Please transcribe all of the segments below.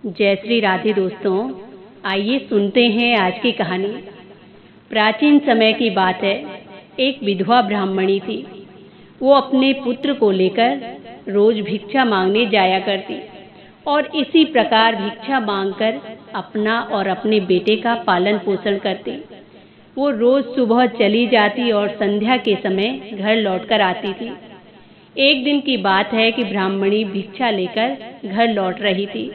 जय श्री राधे दोस्तों, आइए सुनते हैं आज की कहानी। प्राचीन समय की बात है। एक विधवा ब्राह्मणी थी। वो अपने पुत्र को लेकर रोज भिक्षा मांगने जाया करती और इसी प्रकार भिक्षा मांगकर अपना और अपने बेटे का पालन पोषण करती। वो रोज सुबह चली जाती और संध्या के समय घर लौटकर आती थी। एक दिन की बात है कि ब्राह्मणी भिक्षा लेकर घर लौट रही थी।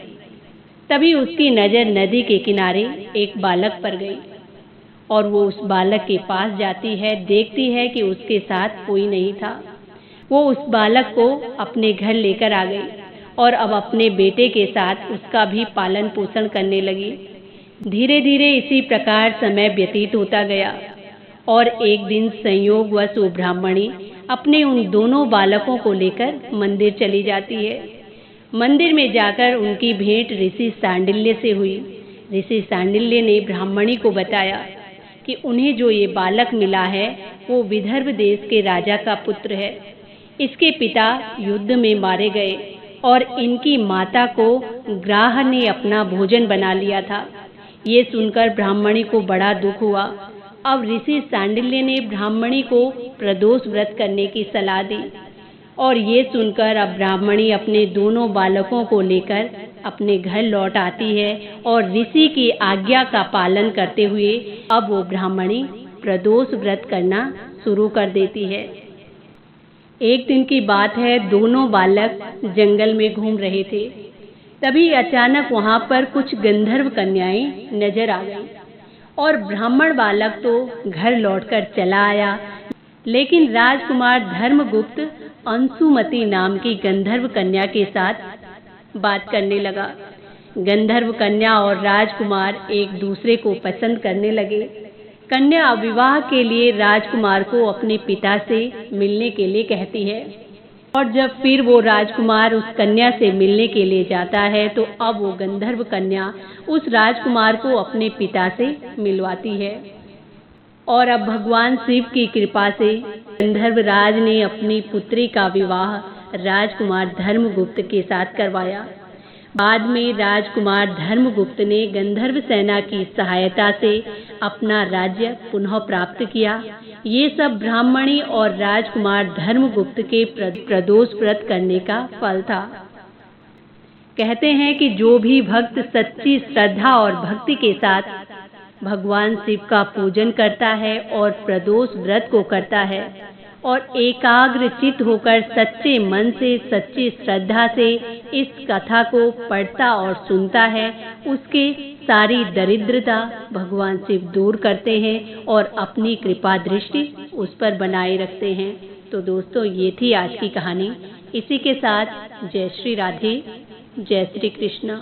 तभी उसकी नज़र नदी के किनारे एक बालक पर गई और वो उस बालक के पास जाती है। देखती है कि उसके साथ कोई नहीं था। वो उस बालक को अपने घर लेकर आ गई और अब अपने बेटे के साथ उसका भी पालन पोषण करने लगी। धीरे धीरे इसी प्रकार समय व्यतीत होता गया और एक दिन संयोगवश वो ब्राह्मणी अपने उन दोनों बालकों को लेकर मंदिर चली जाती है। मंदिर में जाकर उनकी भेंट ऋषि सांडिल्य से हुई। ऋषि सांडिल्य ने ब्राह्मणी को बताया कि उन्हें जो ये बालक मिला है वो विदर्भ देश के राजा का पुत्र है। इसके पिता युद्ध में मारे गए और इनकी माता को ग्राह ने अपना भोजन बना लिया था। ये सुनकर ब्राह्मणी को बड़ा दुख हुआ। अब ऋषि सांडिल्य ने ब्राह्मणी को प्रदोष व्रत करने की सलाह दी और ये सुनकर अब ब्राह्मणी अपने दोनों बालकों को लेकर अपने घर लौट आती है और ऋषि की आज्ञा का पालन करते हुए अब वो ब्राह्मणी प्रदोष व्रत करना शुरू कर देती है। एक दिन की बात है, दोनों बालक जंगल में घूम रहे थे। तभी अचानक वहां पर कुछ गंधर्व कन्याएं नजर आ गईं और ब्राह्मण बालक तो घर लौटकर चला आया, लेकिन राजकुमार धर्मगुप्त अंशुमति नाम की गंधर्व कन्या के साथ बात करने लगा। गंधर्व कन्या और राजकुमार एक दूसरे को पसंद करने लगे। कन्या विवाह के लिए राजकुमार को अपने पिता से मिलने के लिए कहती है और जब फिर वो राजकुमार उस कन्या से मिलने के लिए जाता है तो अब वो गंधर्व कन्या उस राजकुमार को अपने पिता से मिलवाती है। और अब भगवान शिव की कृपा से गंधर्व राज ने अपनी पुत्री का विवाह राजकुमार धर्मगुप्त के साथ करवाया। बाद में राजकुमार धर्मगुप्त ने गंधर्व सेना की सहायता से अपना राज्य पुनः प्राप्त किया। ये सब ब्राह्मणी और राजकुमार धर्मगुप्त के प्रदोष व्रत करने का फल था। कहते हैं कि जो भी भक्त सच्ची श्रद्धा और भक्ति के साथ भगवान शिव का पूजन करता है और प्रदोष व्रत को करता है और एकाग्र चित्त होकर सच्चे मन से सच्ची श्रद्धा से इस कथा को पढ़ता और सुनता है, उसके सारी दरिद्रता भगवान शिव दूर करते हैं और अपनी कृपा दृष्टि उस पर बनाए रखते हैं। तो दोस्तों, ये थी आज की कहानी। इसी के साथ जय श्री राधे, जय श्री कृष्ण।